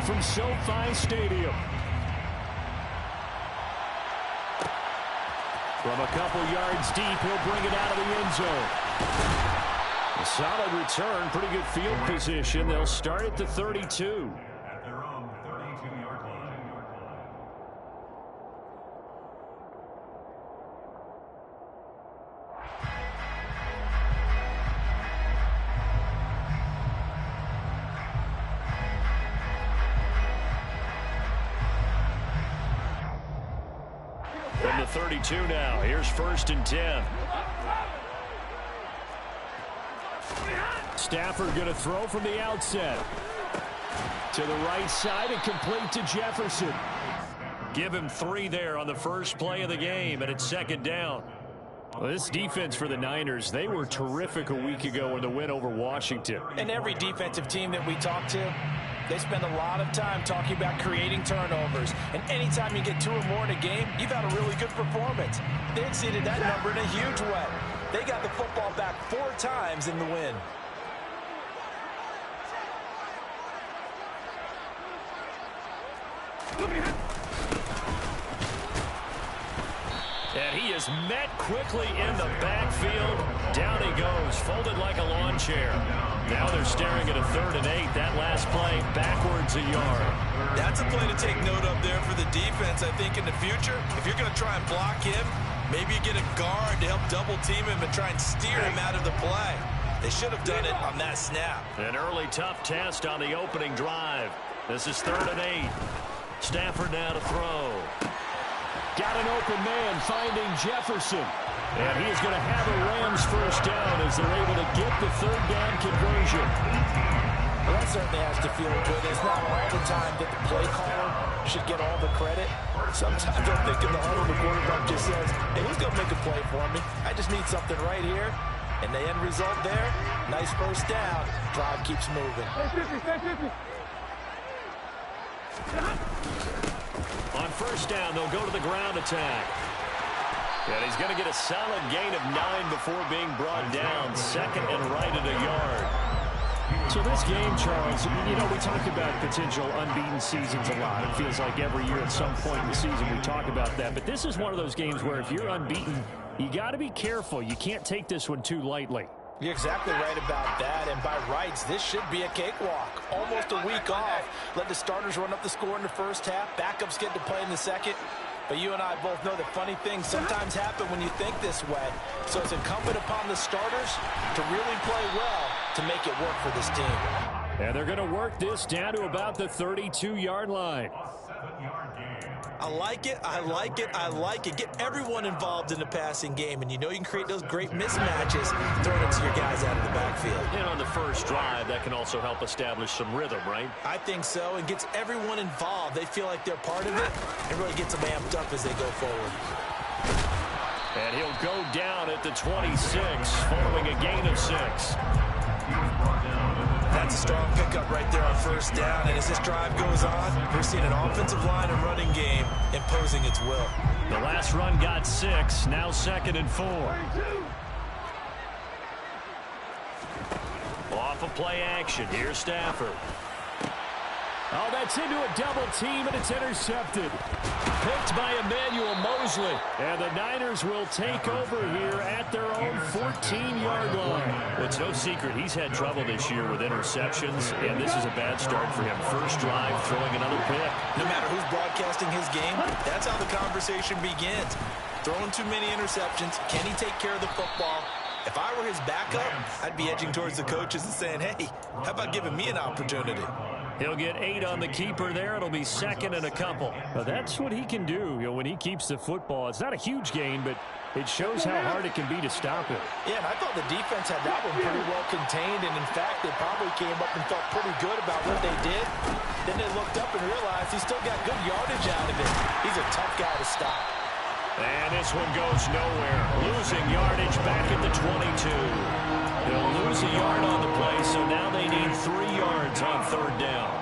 live from SoFi Stadium. From a couple yards deep, he'll bring it out of the end zone. A solid return, pretty good field position. They'll start at the 32. At their own 32-yard line. From the 32 now, here's 1st and 10. Stafford going to throw from the outset. To the right side and complete to Jefferson. Give him 3 there on the first play of the game, and it's 2nd down. Well, this defense for the Niners, they were terrific a week ago in the win over Washington. And every defensive team that we talk to, they spend a lot of time talking about creating turnovers. And anytime you get 2 or more in a game, you've had a really good performance. They exceeded that number in a huge way. They got the football back 4 times in the win. And he is met quickly in the backfield. Down he goes, folded like a lawn chair. Now they're staring at a 3rd and 8. That last play, backwards a yard. That's a play to take note of there for the defense. I think in the future, if you're going to try and block him, maybe you get a guard to help double team him and try and steer him out of the play. They should have done it on that snap. An early tough test on the opening drive. This is 3rd and 8. Stafford now to throw. Got an open man finding Jefferson. And he is going to have a Rams first down as they're able to get the 3rd down conversion. Well, that certainly has to feel good. It's not all the time that the play caller should get all the credit. Sometimes I think in the huddle, the quarterback just says, hey, who's going to make a play for me? I just need something right here. And the end result there, nice first down. Drive keeps moving. On first down, they'll go to the ground attack. And he's going to get a solid gain of 9 before being brought down. 2nd and right at a yard. So this game, Charles, you know, we talk about potential unbeaten seasons a lot. It feels like every year at some point in the season we talk about that. But this is one of those games where if you're unbeaten, you got to be careful. You can't take this one too lightly. You're exactly right about that, and by rights, this should be a cakewalk. Almost a week off. Let the starters run up the score in the first half. Backups get to play in the second. But you and I both know that funny things sometimes happen when you think this way. So it's incumbent upon the starters to really play well to make it work for this team. And they're going to work this down to about the 32-yard line. I like it, I like it, I like it. Get everyone involved in the passing game, and you know you can create those great mismatches throwing it to your guys out of the backfield. And on the first drive, that can also help establish some rhythm, right? I think so, and gets everyone involved. They feel like they're part of it, and really gets them amped up as they go forward. And he'll go down at the 26, following a gain of 6. That's a strong pickup right there on first down. And as this drive goes on, we're seeing an offensive line and running game imposing its will. The last run got 6. Now 2nd and 4. Off of play action. Here's Stafford. Oh, that's into a double team, and it's intercepted. Picked by Emmanuel Mosley. And the Niners will take over here at their own 14-yard line. Well, it's no secret he's had trouble this year with interceptions, and this is a bad start for him. First drive, throwing another pick. No matter who's broadcasting his game, that's how the conversation begins. Throwing too many interceptions. Can he take care of the football? If I were his backup, I'd be edging towards the coaches and saying, hey, how about giving me an opportunity? He'll get 8 on the keeper there. It'll be 2nd and a couple. Now, that's what he can do, when he keeps the football. It's not a huge gain, but it shows how hard it can be to stop it. Yeah, and I thought the defense had that one pretty well contained, and in fact, they probably came up and felt pretty good about what they did. Then they looked up and realized he still got good yardage out of it. He's a tough guy to stop. And this one goes nowhere. Losing yardage back at the 22. They'll lose a yard on the play, so now they need 3 yards on 3rd down.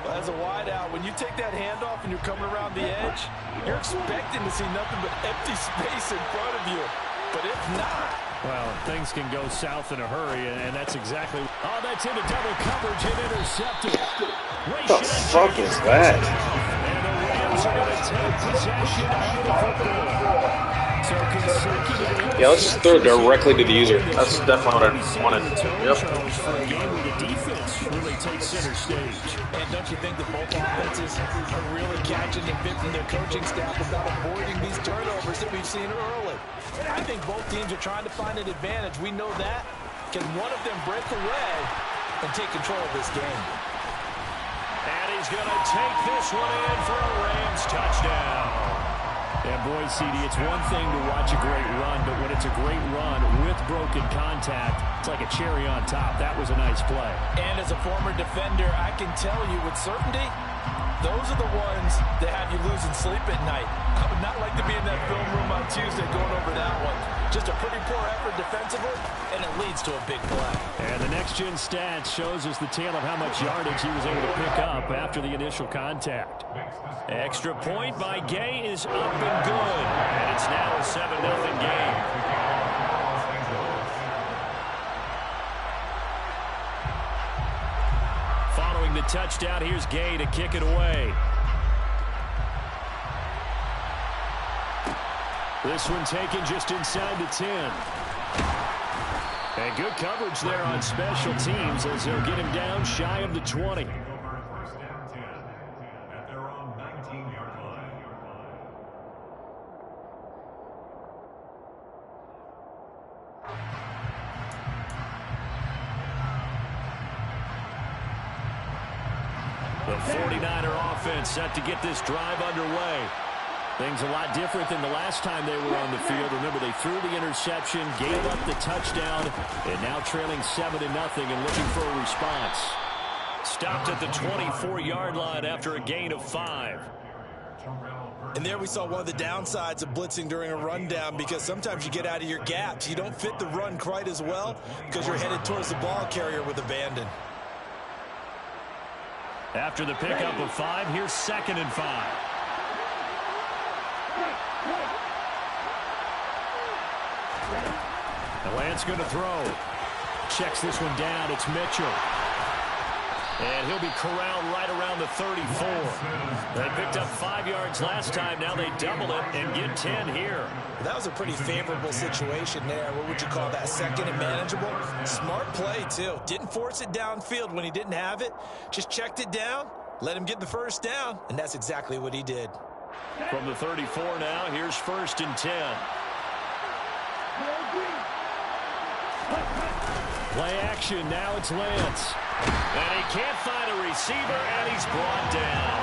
Well, as a wideout, when you take that handoff and you're coming around the edge, you're expecting to see nothing but empty space in front of you. But if not, Well, things can go south in a hurry, and that's exactly... Oh, that's into double coverage and intercepted. What the fuck is that? And the Rams are going to take possession of the football. So consecutive... Yeah, let's just throw it directly to the user. That's definitely what I wanted. Yep. For a game where the defense really takes center stage. And don't you think that both offenses are really catching the bit from their coaching staff about avoiding these turnovers that we've seen early? And I think both teams are trying to find an advantage. We know that. Can one of them break away and take control of this game? And he's going to take this one in for a Rams touchdown. And boy, CD, it's one thing to watch a great run, but when it's a great run with broken contact, it's like a cherry on top. That was a nice play. And as a former defender, I can tell you with certainty, those are the ones that have you losing sleep at night. I would not like to be in that film room on Tuesday going over that one. Just a pretty poor effort defensively, and it leads to a big play. And the next-gen stats shows us the tale of how much yardage he was able to pick up after the initial contact. Extra point by Gay is up and good. And it's now a 7-0 game. Following the touchdown, here's Gay to kick it away. This one taken just inside the 10. And good coverage there on special teams as they'll get him down shy of the 20. First down 10 at their own 19-yard line. The 49er offense set to get this drive underway. Things a lot different than the last time they were on the field. Remember, they threw the interception, gave up the touchdown, and now trailing 7-0 and looking for a response. Stopped at the 24-yard line after a gain of 5. And there we saw one of the downsides of blitzing during a rundown, because sometimes you get out of your gaps. You don't fit the run quite as well because you're headed towards the ball carrier with abandon. After the pickup of 5, here's 2nd and 5. The Lance going to throw. Checks this one down. It's Mitchell. And he'll be corralled right around the 34. They picked up 5 yards last time. Now they double it and get 10 here. That was a pretty favorable situation there. What would you call that? 2nd and manageable? Smart play, too. Didn't force it downfield when he didn't have it. Just checked it down, let him get the first down, and that's exactly what he did. From the 34 now, here's 1st and 10. Play action, now it's Lance. And he can't find a receiver, and he's brought down.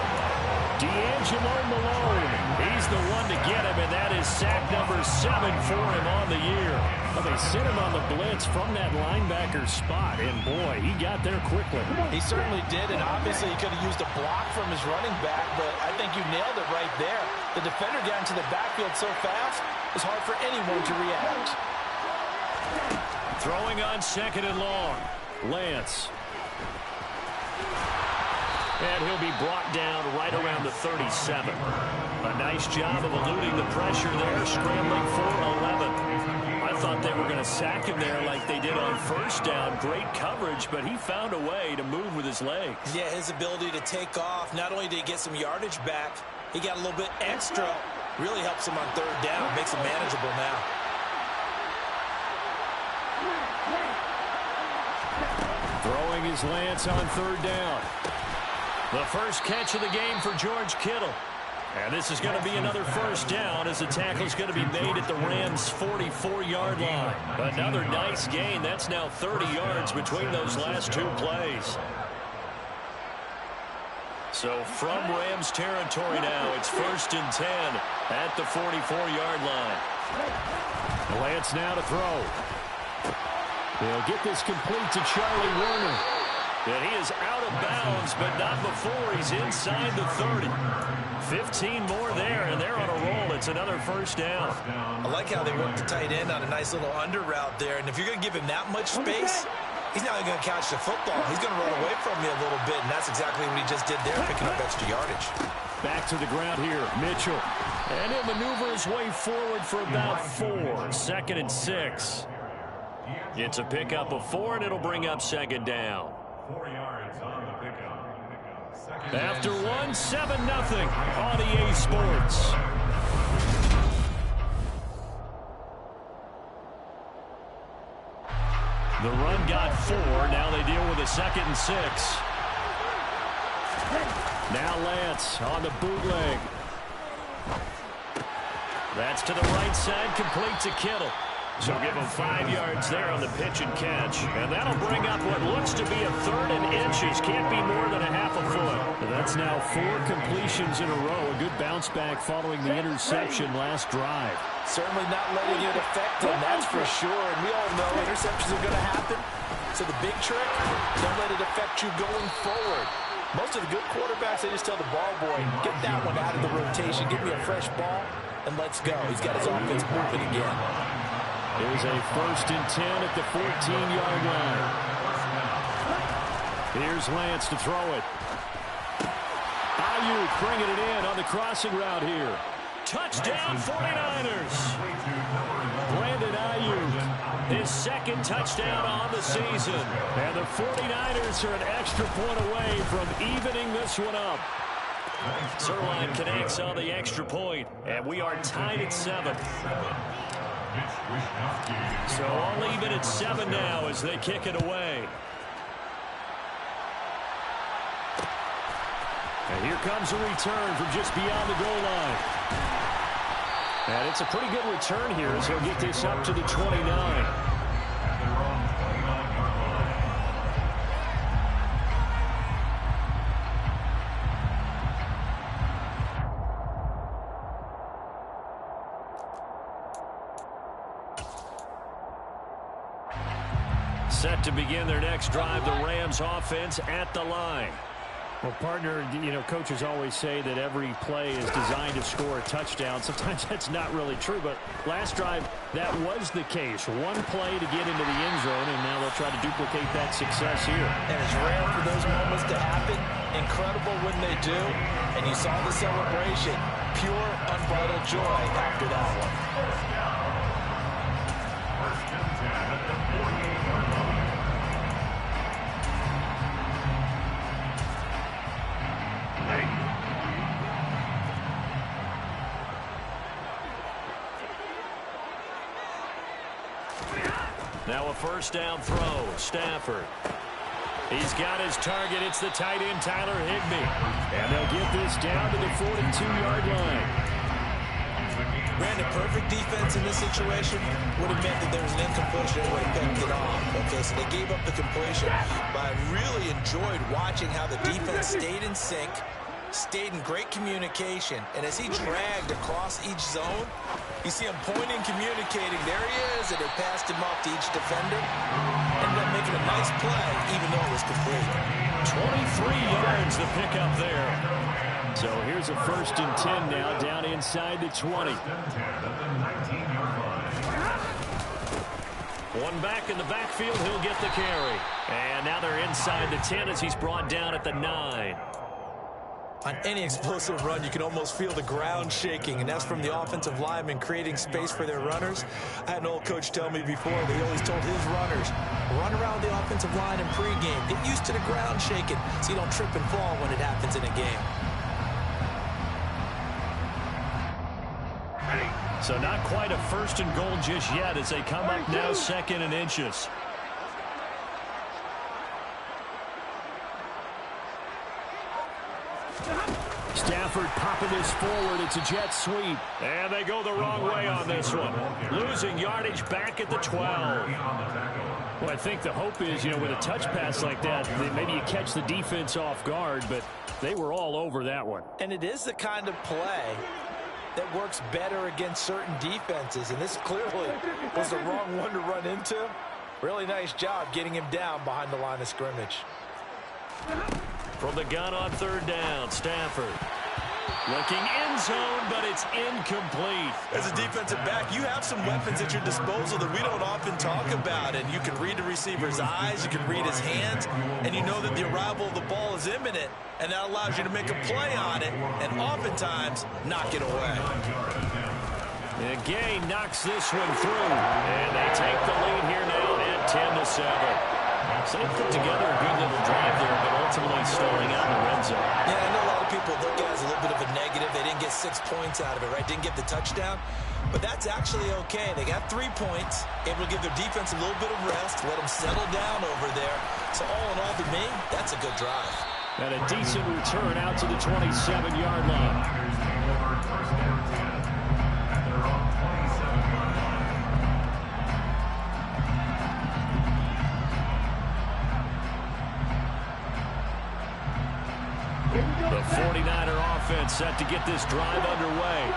D'Angelo Malone, he's the one to get him, and that is sack number 7 for him on the year. Well, they sent him on the blitz from that linebacker spot, and boy, he got there quickly. He certainly did, and obviously he could have used a block from his running back, but I think you nailed it right there. The defender got into the backfield so fast, it's hard for anyone to react. Throwing on 2nd and long. Lance. And he'll be brought down right around the 37. A nice job of eluding the pressure there, scrambling for 11. I thought they were going to sack him there like they did on 1st down. Great coverage, but he found a way to move with his legs. Yeah, his ability to take off, not only did he get some yardage back, he got a little bit extra. Really helps him on 3rd down, makes him manageable now. Throwing his Lance on 3rd down. The first catch of the game for George Kittle. And this is going to be another 1st down as the tackle is going to be made at the Rams' 44-yard line. Another nice gain. That's now 30 yards between those last 2 plays. So from Rams territory now, it's 1st and 10 at the 44-yard line. Lance now to throw. They'll get this complete to Charlie Warner. And he is out of bounds, but not before he's inside the 30. 15 more there, and they're on a roll. It's another 1st down. I like how they worked the tight end on a nice little under route there. And if you're going to give him that much space, he's not going to catch the football. He's going to run away from you a little bit, and that's exactly what he just did there, picking up extra yardage. Back to the ground here, Mitchell. And he'll maneuver his way forward for about 4. 2nd and 6. It's a pickup of 4, and it'll bring up second down. 4 yards on the pickup. After 1, 7-0 on EA Sports. The run got 4. Now they deal with a 2nd and 6. Now Lance on the bootleg. That's to the right side, complete to Kittle. So give him 5 yards there on the pitch and catch. And that'll bring up what looks to be a 3rd and inches. Can't be more than a half a foot. Well, that's now 4 completions in a row. A good bounce back following the interception last drive. Certainly not letting it affect him, that's for sure. And we all know interceptions are going to happen. So the big trick, don't let it affect you going forward. Most of the good quarterbacks, they just tell the ball boy, get that one out of the rotation, give me a fresh ball, and let's go. He's got his offense moving again. There's a 1st and 10 at the 14-yard line. Here's Lance to throw it. Ayuk bringing it in on the crossing route here. Touchdown 49ers. Brandon Ayuk, his 2nd touchdown on the season. And the 49ers are an extra point away from evening this one up. Sirline connects on the extra point, and we are tied at 7. So all even at 7 now as they kick it away. And here comes a return from just beyond the goal line. And it's a pretty good return here as he'll get this up to the 29. Set to begin their next drive, the Rams offense at the line. Well, partner, coaches always say that every play is designed to score a touchdown. Sometimes that's not really true, but last drive, that was the case. One play to get into the end zone, and now they'll try to duplicate that success here. And it's rare for those moments to happen. Incredible when they do. And you saw the celebration. Pure, unbridled joy after that one. Now a 1st down throw. Stafford. He's got his target. It's the tight end, Tyler Higbee. And they'll get this down to the 42-yard line. Brandon, perfect defense in this situation would have meant that there was an incompletion and would have picked it off. Okay, so they gave up the completion. But I really enjoyed watching how the defense stayed in sync, stayed in great communication, and as he dragged across each zone, you see him pointing, communicating. There he is, and they passed him off to each defender. Ended up making a nice play, even though it was complete. 23 yards the pickup there. So here's a 1st and 10 now, down inside the 20. One back in the backfield, he'll get the carry. And now they're inside the 10 as he's brought down at the 9. On any explosive run, you can almost feel the ground shaking, and that's from the offensive linemen creating space for their runners. I had an old coach tell me before, that he always told his runners, run around the offensive line in pregame. Get used to the ground shaking so you don't trip and fall when it happens in a game. So not quite a 1st and goal just yet as they come up now 2nd and inches. Stafford popping this forward. It's a jet sweep. And they go the wrong way on this one. Losing yardage back at the 12. Well, I think the hope is, with a touch pass like that, maybe you catch the defense off guard, but they were all over that one. And it is the kind of play that works better against certain defenses, and this clearly was the wrong one to run into. Really nice job getting him down behind the line of scrimmage. From the gun on 3rd down, Stafford. Looking end zone, but it's incomplete. As a defensive back, you have some weapons at your disposal that we don't often talk about. And you can read the receiver's eyes, you can read his hands, and you know that the arrival of the ball is imminent. And that allows you to make a play on it, and oftentimes knock it away. And Gay knocks this one through. And they take the lead here now 10-7. So they put together a good little drive there, but ultimately stalling out in the red zone. Yeah, I know a lot of people look at it as a little bit of a negative. They didn't get 6 points out of it, right? Didn't get the touchdown. But that's actually okay. They got 3 points, able to give their defense a little bit of rest, let them settle down over there. So all in all, to me, that's a good drive. And a decent return out to the 27-yard line. The 49er offense set to get this drive underway.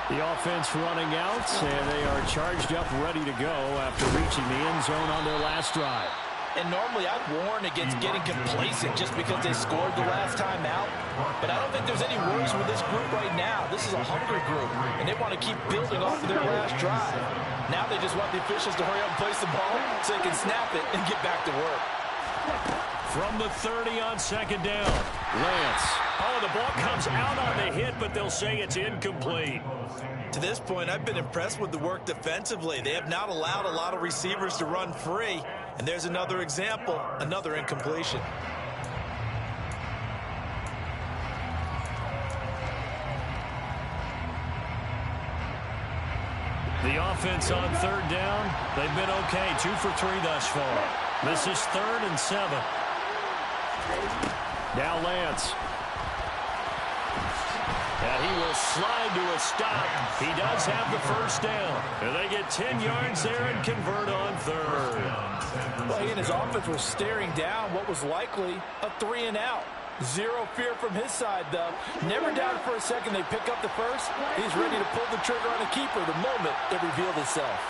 The offense running out, and they are charged up, ready to go after reaching the end zone on their last drive. And normally I'd warn against getting complacent just because they scored the last time out. But I don't think there's any worries with this group right now. This is a hungry group, and they want to keep building off of their last drive. Now they just want the officials to hurry up and place the ball so they can snap it and get back to work. From the 30 on second down, Lance. Oh, the ball comes out on the hit, but they'll say it's incomplete. To this point, I've been impressed with the work defensively. They have not allowed a lot of receivers to run free. And there's another example, another incompletion. The offense on third down, they've been okay. 2 for 3 thus far. This is 3rd and 7. Now Lance. And he will slide to a stop. He does have the first down. And they get 10 yards there and convert on third. Well, he and his offense were staring down what was likely a 3-and-out. Zero fear from his side, though. Never doubted for a second they pick up the first. He's ready to pull the trigger on a keeper the moment it revealed itself.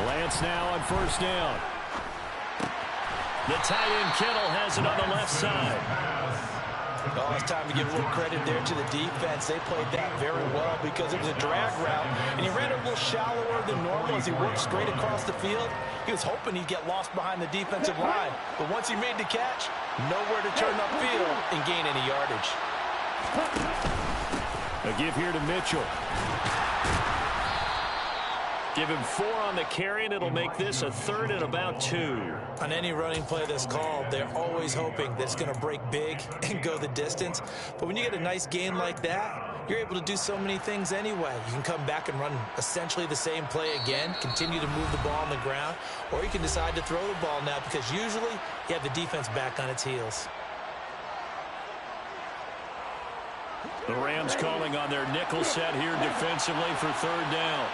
Lance now on first down. The tight end Kittle has it on the left side. Oh, it's time to give a little credit there to the defense. They played that very well because it was a drag route, and he ran it a little shallower than normal as he worked straight across the field. He was hoping he'd get lost behind the defensive line, but once he made the catch, nowhere to turn upfield and gain any yardage. A give here to Mitchell. Give him 4 on the carry, and it'll make this a 3rd and about 2. On any running play that's called, they're always hoping that it's going to break big and go the distance. But when you get a nice gain like that, you're able to do so many things anyway. You can come back and run essentially the same play again, continue to move the ball on the ground, or you can decide to throw the ball now because usually you have the defense back on its heels. The Rams calling on their nickel set here defensively for 3rd down.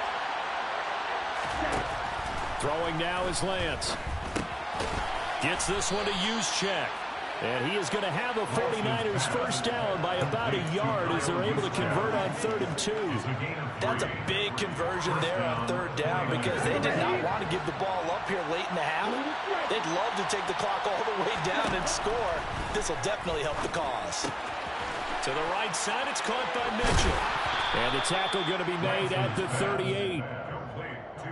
Throwing now is Lance. Gets this one to Juszczyk. And he is going to have a 49ers first down by about a yard as they're able to convert on 3rd and 2. That's a big conversion there on 3rd down because they did not want to give the ball up here late in the half. They'd love to take the clock all the way down and score. This will definitely help the cause. To the right side, it's caught by Mitchell. And the tackle going to be made at the 38.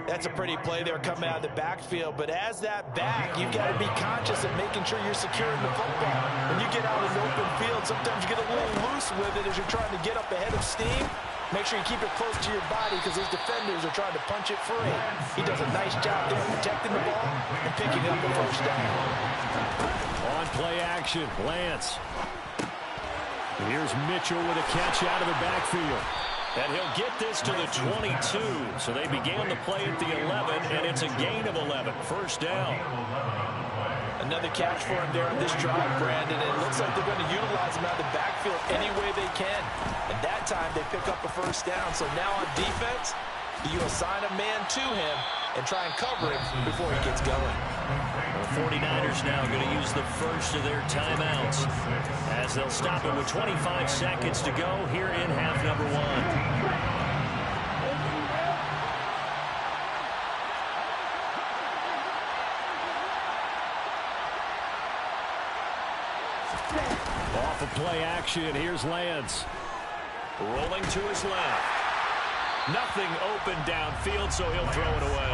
That's a pretty play there coming out of the backfield, but as that back, you've got to be conscious of making sure you're securing the football. When you get out in the open field, sometimes you get a little loose with it as you're trying to get up ahead of steam. Make sure you keep it close to your body because those defenders are trying to punch it free. He does a nice job there protecting the ball and picking up the first down. On play action, Lance. Here's Mitchell with a catch out of the backfield. And he'll get this to the 22. So they began the play at the 11, and it's a gain of 11. First down. Another catch for him there on this drive, Brandon. And it looks like they're going to utilize him out of the backfield any way they can. And that time they pick up a first down. So now on defense, you assign a man to him and try and cover him before he gets going. The 49ers now going to use the first of their timeouts as they'll stop it with 25 seconds to go here in half number 1. Off of play action, here's Lance. Rolling to his left. Nothing open downfield, so he'll throw it away.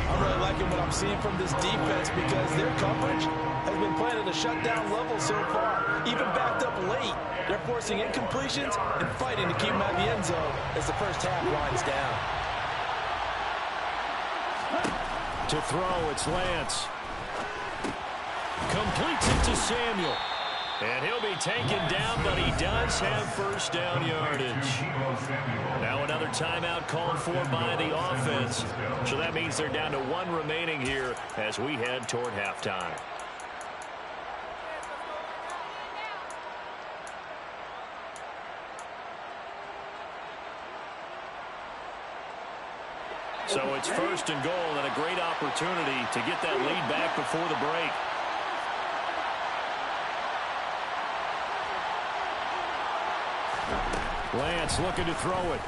I'm really liking what I'm seeing from this defense because their coverage has been playing at a shutdown level so far. Even backed up late, they're forcing incompletions and fighting to keep them out of the end zone as the first half winds down. To throw, it's Lance. Completes it to Samuel. And he'll be taken down, but he does have first down yardage. Now another timeout called for by the offense. So that means they're down to one remaining here as we head toward halftime. So it's first and goal and a great opportunity to get that lead back before the break. Lance looking to throw it.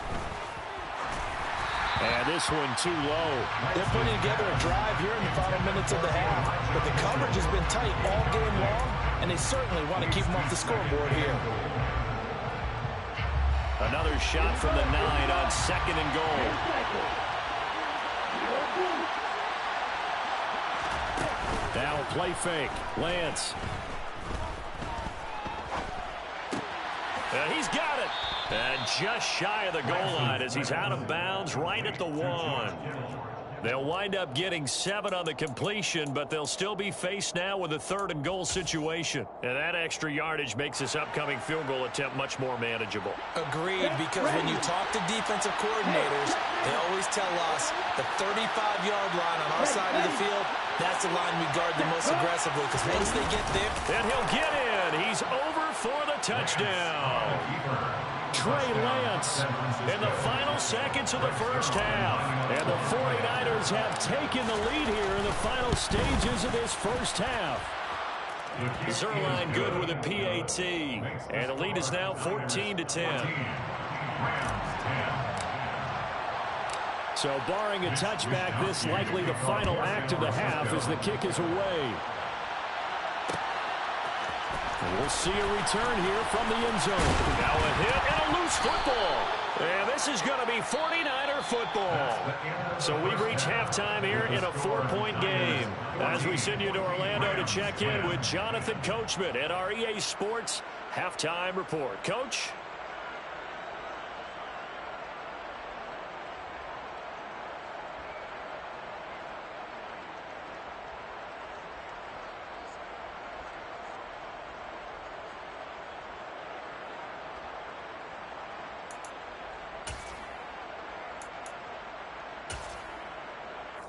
And this one too low. They're putting together a drive here in the final minutes of the half. But the coverage has been tight all game long, and they certainly want to keep them off the scoreboard here. Another shot from the 9 on second and goal. Now a play fake. Lance. And he's got it. And just shy of the goal line as he's out of bounds right at the 1. They'll wind up getting 7 on the completion, but they'll still be faced now with a third and goal situation. And that extra yardage makes this upcoming field goal attempt much more manageable. Agreed, because when you talk to defensive coordinators, they always tell us the 35-yard line on our side of the field, that's the line we guard the most aggressively, because once they get there... And he'll get in. He's over for the touchdown. Trey Lance in the final seconds of the first half. And the 49ers have taken the lead here in the final stages of this first half. Zerline good with a PAT. And the lead is now 14-10. So barring a touchback, this likely the final act of the half as the kick is away. We'll see a return here from the end zone. Now a hit and a loose football. And this is going to be 49er football. So we've reached halftime here in a 4-point game. As we send you to Orlando to check in with Jonathan Coachman at our EA Sports Halftime Report. Coach?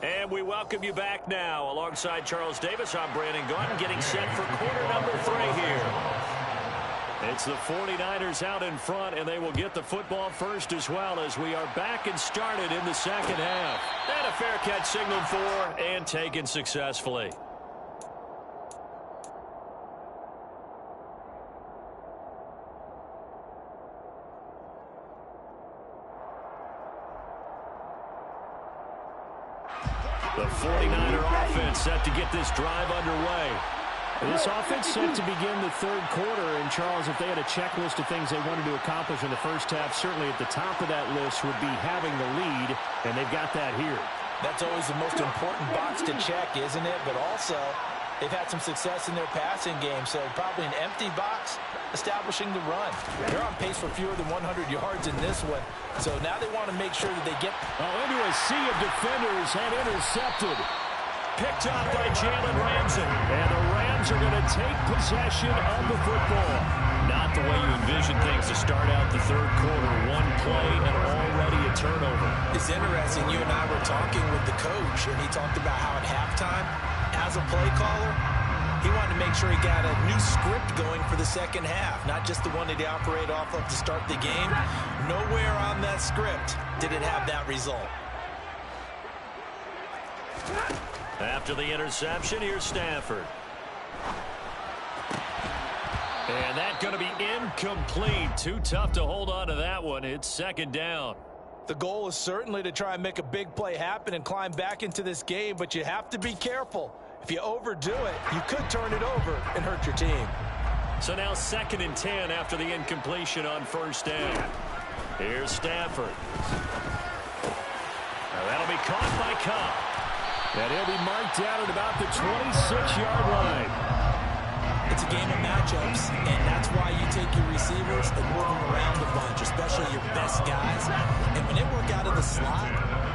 And we welcome you back now. Alongside Charles Davis, I'm Brandon Gaudin, getting set for quarter number 3 here. It's the 49ers out in front, and they will get the football first as well as we are back and started in the second half. And a fair catch signaled for and taken successfully. The 49er offense set to get this drive underway. This offense set to begin the third quarter. And, Charles, if they had a checklist of things they wanted to accomplish in the first half, certainly at the top of that list would be having the lead, and they've got that here. That's always the most important box to check, isn't it? But also, they've had some success in their passing game, so probably an empty box establishing the run. They're on pace for fewer than 100 yards in this one, so now they want to make sure that they get into a sea of defenders and intercepted. Picked up by Jalen Ramsey, and the Rams are going to take possession of the football. Not the way you envision things to start out the third quarter. One play and already a turnover. It's interesting. You and I were talking with the coach, and he talked about how at halftime, as a play caller, he wanted to make sure he got a new script going for the second half, not just the one that he operated off of to start the game. Nowhere on that script did it have that result. After the interception, here's Stafford. And that's going to be incomplete. Too tough to hold on to that one. It's second down. The goal is certainly to try and make a big play happen and climb back into this game, but you have to be careful. If you overdo it, you could turn it over and hurt your team. So now 2nd and 10 after the incompletion on first down. Here's Stafford. Now that'll be caught by Cobb. And he'll be marked down at about the 26-yard line. It's a game of matchups, and that's why you take your receivers and move them around a bunch, especially your best guys. And when they work out of the slot,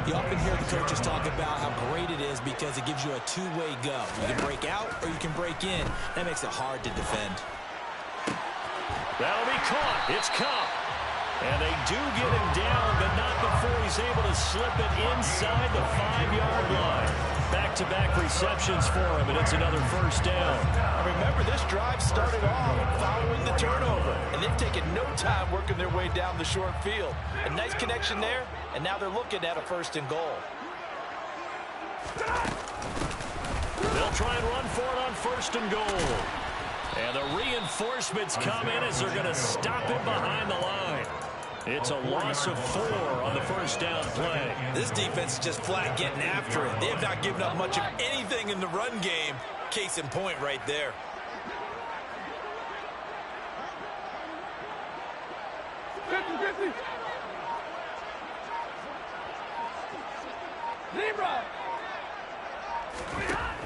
You often hear the coaches talk about how great it is because it gives you a two-way go. You can break out or you can break in. That makes it hard to defend. That'll be caught. It's Cup. And they do get him down, but not before he's able to slip it inside the 5-yard line. Back-to-back receptions for him, and it's another first down. Remember, this drive started off following the turnover, and they've taken no time working their way down the short field. A nice connection there, and now they're looking at a first and goal. They'll try and run for it on first and goal. And the reinforcements come in as they're going to stop him behind the line. It's a loss of 4 on the first down play. This defense is just flat getting after it. They have not given up much of anything in the run game. Case in point right there.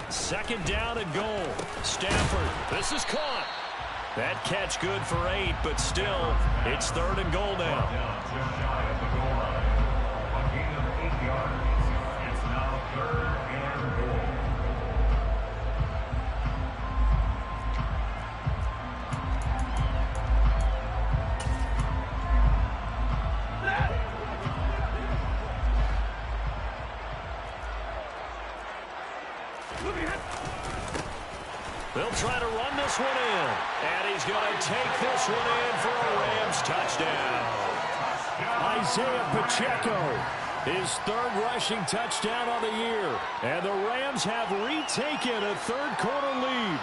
Second down and goal. Stafford, this is caught. That catch good for 8, but still, it's third and goal now. Just shy of the goal line. A gain of 8 yards. It's now third and goal. They'll try to run this one in. And he's going to take this one in for a Rams touchdown. Isaiah Pacheco, his third rushing touchdown on the year. And the Rams have retaken a third-quarter lead.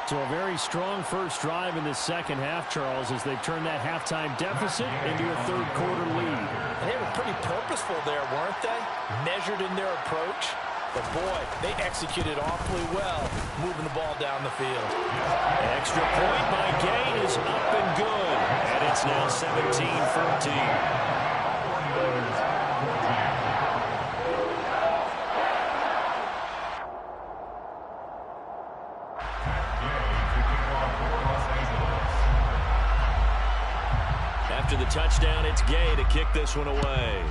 So a very strong first drive in the second half, Charles, as they've turned that halftime deficit into a third-quarter lead. And they were pretty purposeful there, weren't they? Measured in their approach. But, boy, they executed awfully well, moving the ball down the field. Extra point by Gay is up and good. And it's now 17-14. After the touchdown, it's Gay to kick this one away.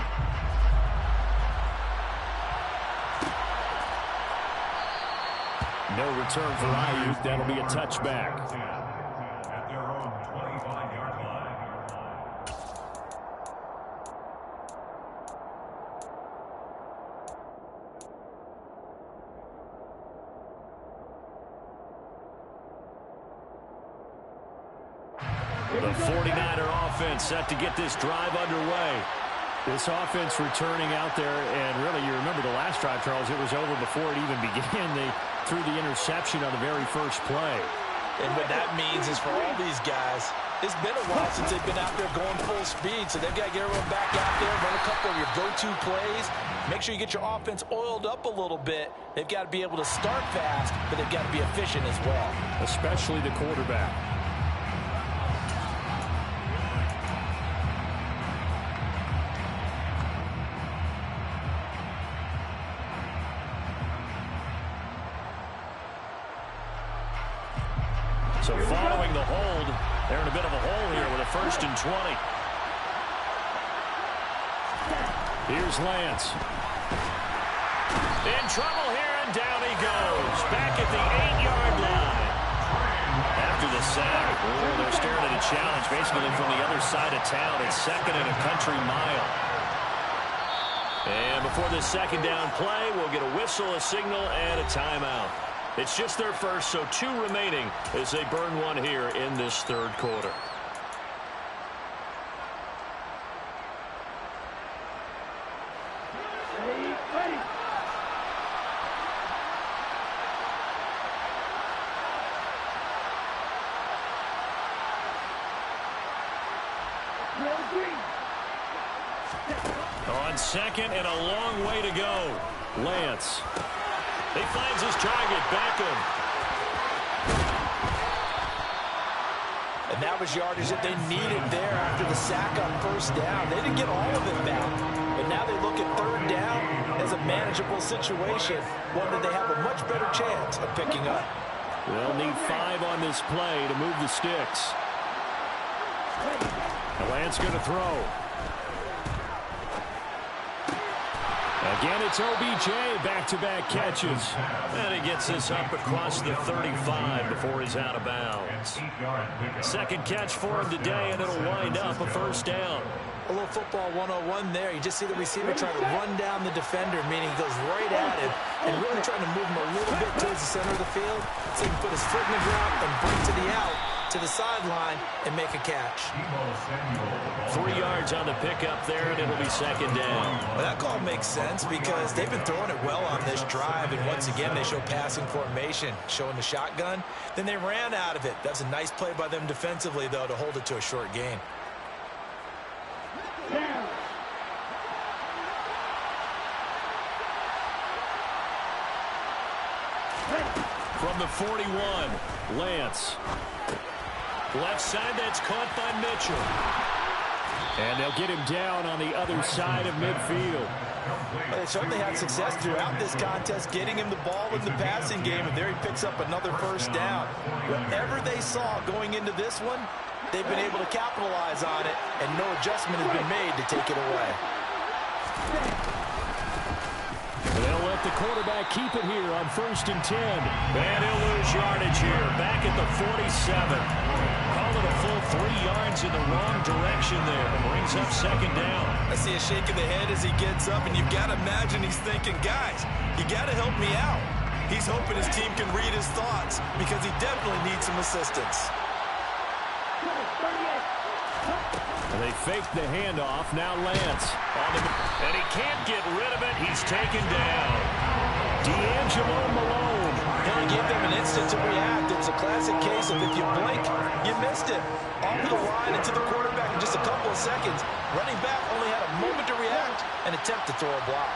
No return for Ayuk. That'll be a touchback. At their own 25-yard line. The 49er offense set to get this drive underway. This offense returning out there, and really, you remember the last drive, Charles, it was over before it even began. They threw the interception on the very first play. And what that means is for all these guys, it's been a while since they've been out there going full speed, so they've got to get everyone back out there, run a couple of your go-to plays, make sure you get your offense oiled up a little bit. They've got to be able to start fast, but they've got to be efficient as well. Especially the quarterback. So following the hold, they're in a bit of a hole here with a 1st and 20. Here's Lance. In trouble here, and down he goes. Back at the 8-yard line. After the sack, they're staring at a challenge basically from the other side of town. It's 2nd and a country mile. And before this second down play, we'll get a whistle, a signal, and a timeout. It's just their first, so 2 remaining as they burn one here in this third quarter. On second and a long way to go. Lance. He finds his target, Beckham. And that was yardage that they needed there after the sack on first down. They didn't get all of it back. But now they look at third down as a manageable situation, one that they have a much better chance of picking up. They'll need 5 on this play to move the sticks. Lance going to throw. Again, it's OBJ, back-to-back catches. And he gets this up across the 35 before he's out of bounds. Second catch for him today, and it'll wind up a first down. A little football 101 there. You just see the receiver trying to run down the defender, meaning he goes right at him and really trying to move him a little bit towards the center of the field so he can put his foot in the ground and break to the out, to the sideline, and make a catch. 3 yards on the pickup there, and it'll be second down. Well, that call makes sense because they've been throwing it well on this drive, and once again they show passing formation, showing the shotgun. Then they ran out of it. That's a nice play by them defensively, though, to hold it to a short gain. From the 41, Lance. Left side, that's caught by Mitchell. And they'll get him down on the other side of midfield. Well, they certainly had success throughout this contest, getting him the ball in the passing game, and there he picks up another first down. Whatever they saw going into this one, they've been able to capitalize on it, and no adjustment has been made to take it away. They'll let the quarterback keep it here on 1st and 10. And he'll lose yardage here, back at the 47. Call it a full 3 yards in the wrong direction there. Brings up second down. I see a shake of the head as he gets up, and you've got to imagine he's thinking, guys, you got to help me out. He's hoping his team can read his thoughts because he definitely needs some assistance. They faked the handoff. Now Lance. And he can't get rid of it. He's taken down. D'Angelo Malone. He gave them an instant to react. It's a classic case of if you blink, you missed it. Off the line and to the quarterback in just a couple of seconds. Running back only had a moment to react and attempt to throw a block.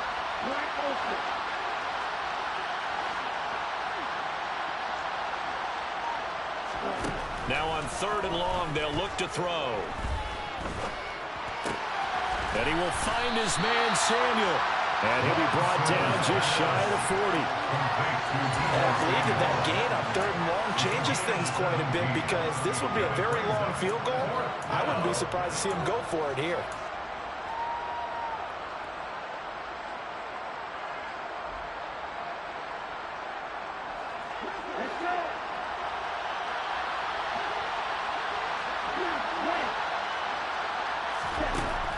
Now on 3rd and long, they'll look to throw. And he will find his man, Samuel. And he'll be brought down just shy of the 40. And I believe that gain on 3rd and long changes things quite a bit because this would be a very long field goal. I wouldn't be surprised to see him go for it here.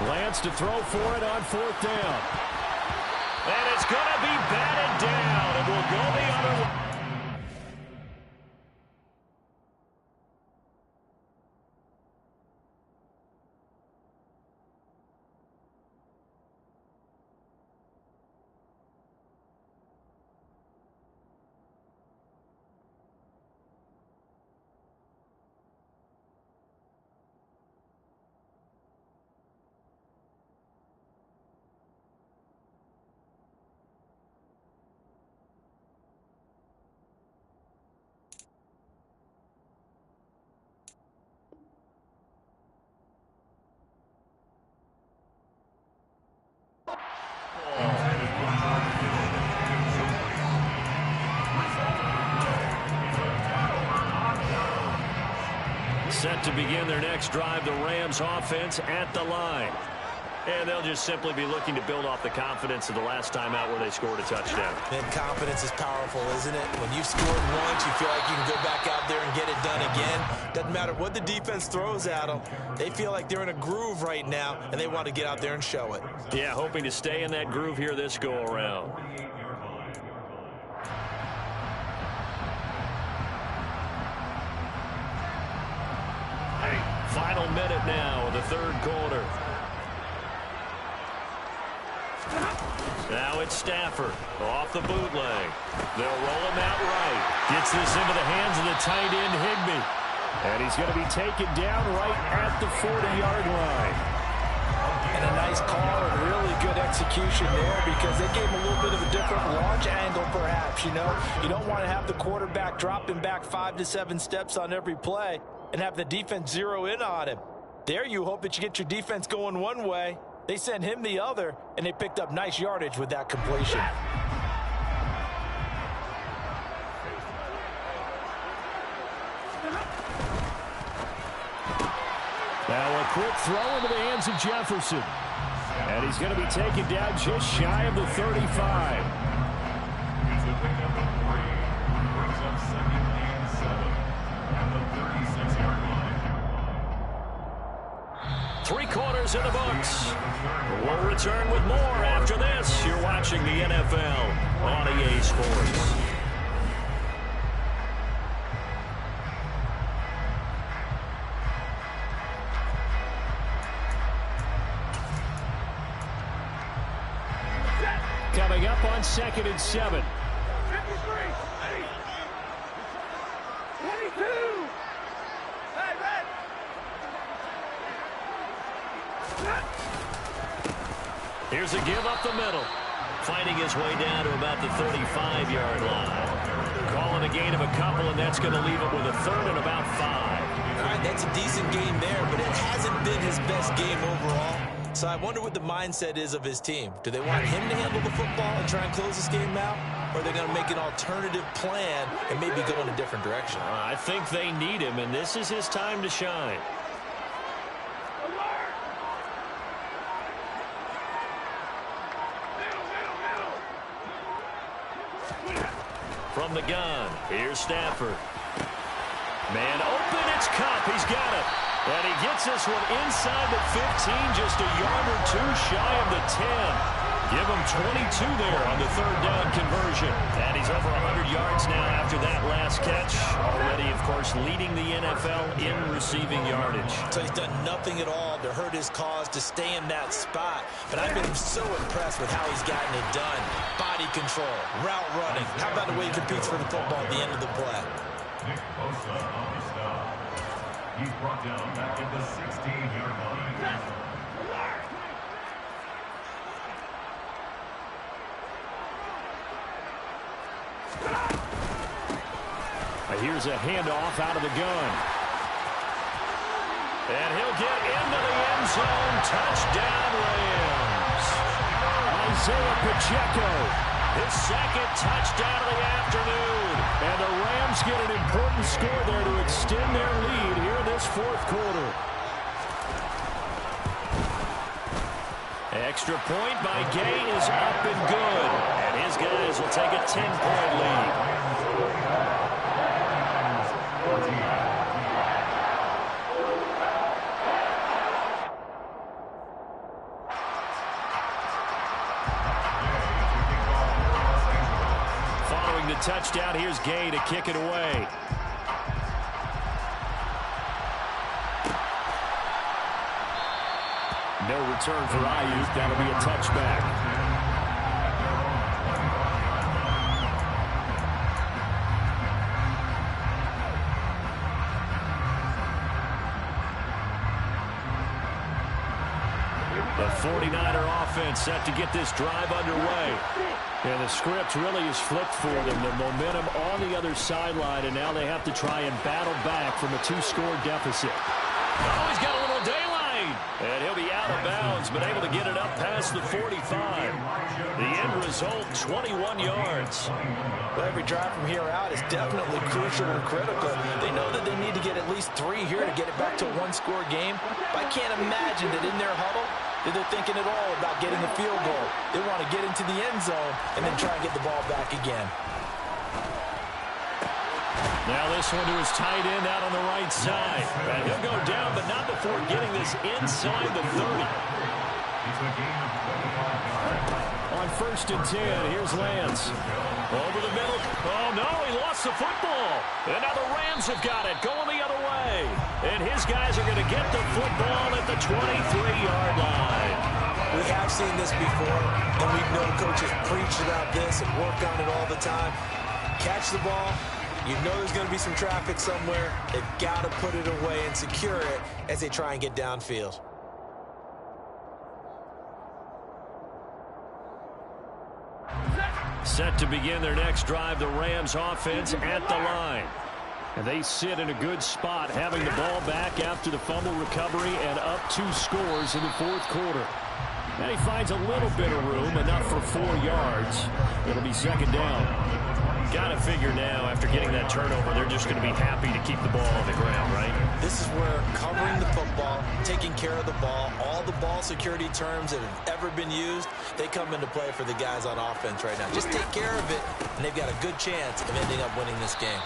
Lance to throw for it on 4th down. And it's going to be batted down. It will go the other way. Set to begin their next drive, the Rams offense at the line. And they'll just simply be looking to build off the confidence of the last time out where they scored a touchdown. And confidence is powerful, isn't it? When you've scored once, you feel like you can go back out there and get it done again. Doesn't matter what the defense throws at them. They feel like they're in a groove right now, and they want to get out there and show it. Yeah, hoping to stay in that groove here this go-around. Final minute now of the 3rd quarter. Now it's Stafford off the bootleg. They'll roll him out right. Gets this into the hands of the tight end, Higbee. And he's going to be taken down right at the 40-yard line. And a nice call and really good execution there because they gave him a little bit of a different launch angle perhaps, you know. You don't want to have the quarterback dropping back 5 to 7 steps on every play and have the defense zero in on him. There you hope that you get your defense going one way. They sent him the other, and they picked up nice yardage with that completion. Now a quick throw into the hands of Jefferson. And he's going to be taken down just shy of the 35. It's a pickup of 3. Brings up 2nd and 7 at the 36-yard line. 3 quarters in the books. We'll return with more after this. You're watching the NFL on EA Sports. Coming up on 2nd and 7. 53, 22. Hey, red. Here's a give up the middle. Finding his way down to about the 35-yard line. Calling a gain of a couple, and that's going to leave it with a 3rd and about 5. All right, that's a decent game there, but it hasn't been his best game overall. So I wonder what the mindset is of his team. Do they want him to handle the football and try and close this game out? Or are they going to make an alternative plan and maybe go in a different direction? I think they need him, and this is his time to shine. From the gun, here's Stafford. Man open, it's Cup. He's got it. And he gets this one inside the 15, just a yard or 2 shy of the 10. Give him 22 there on the 3rd down conversion. And he's over 100 yards now after that last catch. Already, of course, leading the NFL in receiving yardage. So he's done nothing at all to hurt his cause, to stay in that spot. But I've been so impressed with how he's gotten it done. Body control, route running. How about the way he competes for the football at the end of the play? Nick Bosa on the stop. He's brought down back at the 16-yard line. Here's a handoff out of the gun. And he'll get into the end zone. Touchdown, Rams. Isaiah Pacheco. His 2nd touchdown of the afternoon. And the Rams get an important score there to extend their lead here this 4th quarter. Extra point by Gay is up and good. And his guys will take a 10-point lead. Following the touchdown, here's Gay to kick it away. No return for Ayuk. That'll be a touchback. The 49er offense set to get this drive underway. And the script really is flipped for them. The momentum on the other sideline, and now they have to try and battle back from a 2-score deficit. Oh, he's got a little daylight. And he'll be out of bounds, but able to get it up past the 45. The end result, 21 yards. Well, every drive from here out is definitely crucial and critical. They know that they need to get at least 3 here to get it back to a 1-score game. But I can't imagine that in their huddle that they're thinking at all about getting a field goal. They want to get into the end zone and then try and get the ball back again. Now this one to his tight end out on the right side. And he'll go down, but not before getting this inside the 30. On 1st and 10, here's Lance. Over the middle. Oh, no, he lost the football. And now the Rams have got it, going the other way. And his guys are going to get the football at the 23-yard line. We have seen this before, and we've known coaches preach about this and work on it all the time. Catch the ball. You know there's going to be some traffic somewhere. They've got to put it away and secure it as they try and get downfield. Set to begin their next drive, the Rams offense at the line. And they sit in a good spot, having the ball back after the fumble recovery and up 2 scores in the 4th quarter. And he finds a little bit of room, enough for 4 yards. It'll be 2nd down. you've got to figure now, after getting that turnover, they're just going to be happy to keep the ball on the ground, right? This is where covering the football, taking care of the ball, all the ball security terms that have ever been used, they come into play for the guys on offense right now. Just take care of it, and they've got a good chance of ending up winning this game.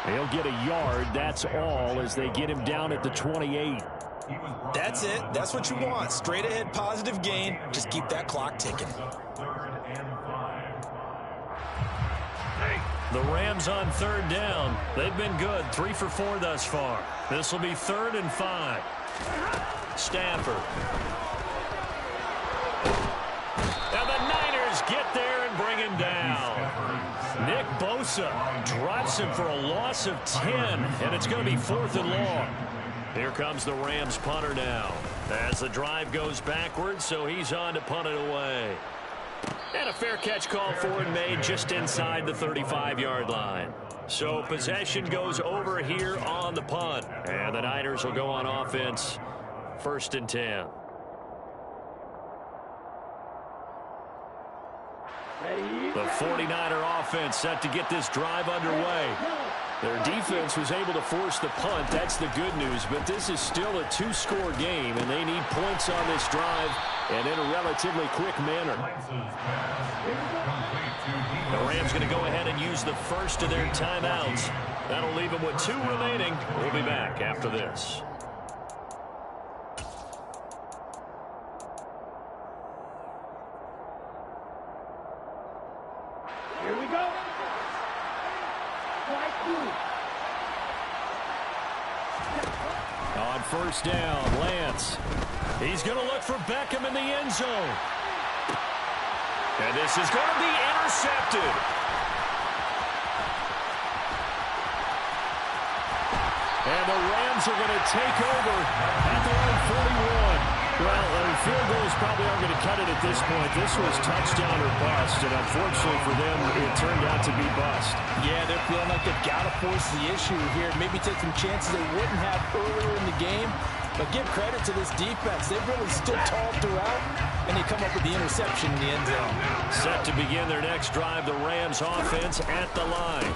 He'll get a yard, that's all, as they get him down at the 28. That's it. That's what you want. Straight ahead positive gain. Just keep that clock ticking. The Rams on 3rd down. They've been good. 3 for 4 thus far. This will be 3rd and 5. Stafford. And the Niners get there and bring him down. Nick Bosa drops him for a loss of 10, and it's going to be 4th and long. Here comes the Rams punter now. As the drive goes backwards, so he's on to punt it away. And a fair catch call for and made just inside the 35-yard line. So possession goes over here on the punt. And the Niners will go on offense. 1st and 10. The 49er offense set to get this drive underway. Their defense was able to force the punt. That's the good news. But this is still a 2-score game, and they need points on this drive and in a relatively quick manner. The Rams going to go ahead and use the first of their timeouts. That'll leave them with 2 remaining. We'll be back after this. Here we go. On 1st down, Lance. He's going to look for Beckham in the end zone. And this is going to be intercepted. And the Rams are going to take over at their own 41. Well, field goals probably aren't going to cut it at this point. This was touchdown or bust, and unfortunately for them, it turned out to be bust. Yeah, they're feeling like they've got to force the issue here. Maybe take some chances they wouldn't have earlier in the game. But give credit to this defense. They've really stood tall throughout, and they come up with the interception in the end zone. Set to begin their next drive, the Rams offense at the line.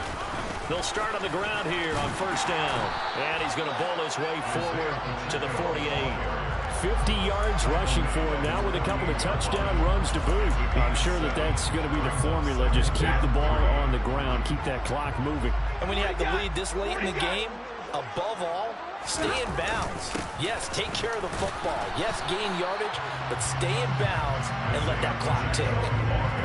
They'll start on the ground here on 1st down. And he's going to bowl his way forward to the 48. 50 yards rushing for him now with a couple of touchdown runs to boot. I'm sure that that's going to be the formula. Just keep the ball on the ground. Keep that clock moving. And when you have the lead this late in the game, above all, stay in bounds. Yes, take care of the football. Yes, gain yardage, but stay in bounds and let that clock tick.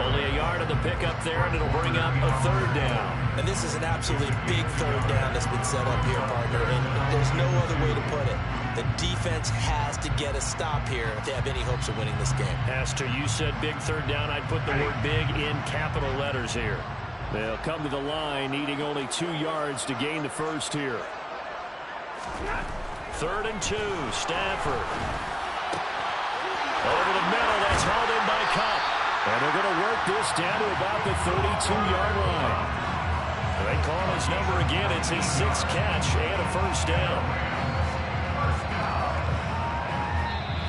Only a yard of the pickup there, and it'll bring up a 3rd down. And this is an absolutely big 3rd down that's been set up here, partner, and there's no other way to put it. The defense has to get a stop here if they have any hopes of winning this game. As to you said big 3rd down, I'd put the word big in capital letters here. They'll come to the line, needing only 2 yards to gain the first here. 3rd and 2, Stafford. Over the middle, that's hauled in by Cup. And they're going to work this down to about the 32-yard line. They call his number again. It's his 6th catch and a 1st down.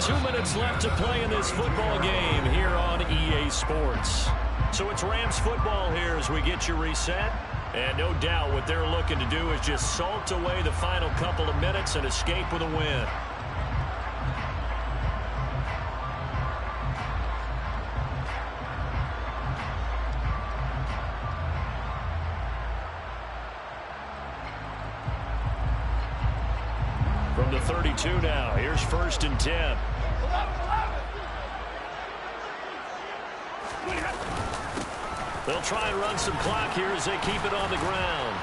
2 minutes left to play in this football game here on EA Sports. So it's Rams football here as we get you reset. And no doubt what they're looking to do is just salt away the final couple of minutes and escape with a win. From the 32 now, here's 1st and 10. They'll try and run some clock here as they keep it on the ground.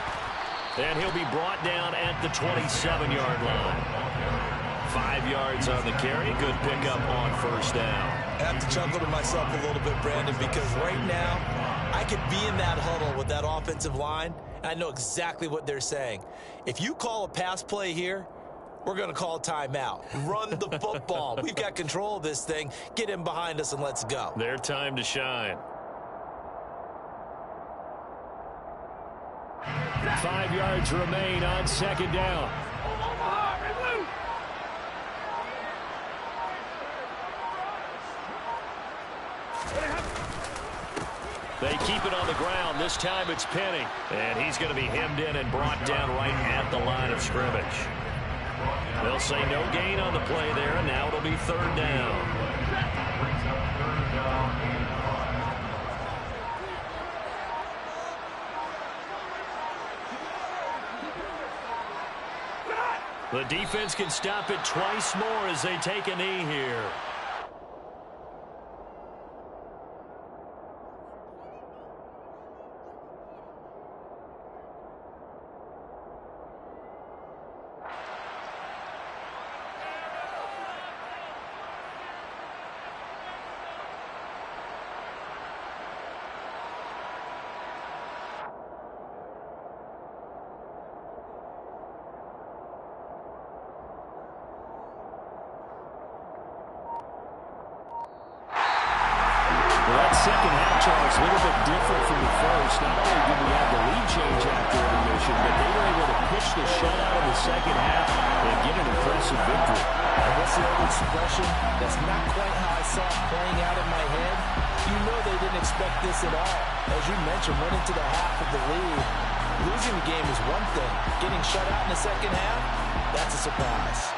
And he'll be brought down at the 27-yard line. 5 yards on the carry. Good pickup on 1st down. I have to chuckle to myself a little bit, Brandon, because right now I could be in that huddle with that offensive line, and I know exactly what they're saying. If you call a pass play here, we're going to call a timeout. Run the football. We've got control of this thing. Get in behind us and let's go. Their time to shine. 5 yards remain on 2nd down. They keep it on the ground. This time it's Penny. And he's going to be hemmed in and brought down right at the line of scrimmage. They'll say no gain on the play there, and now it'll be third down. The defense can stop it twice more as they take a knee here. Second half, Charles, a little bit different from the first. Not only did we have the lead change after intermission, but they were able to pitch the shutout in the second half and get an impressive victory. And what's the old expression? That's not quite how I saw it playing out in my head. You know they didn't expect this at all. As you mentioned, went into the half of the lead. Losing the game is one thing. Getting shut out in the second half, that's a surprise.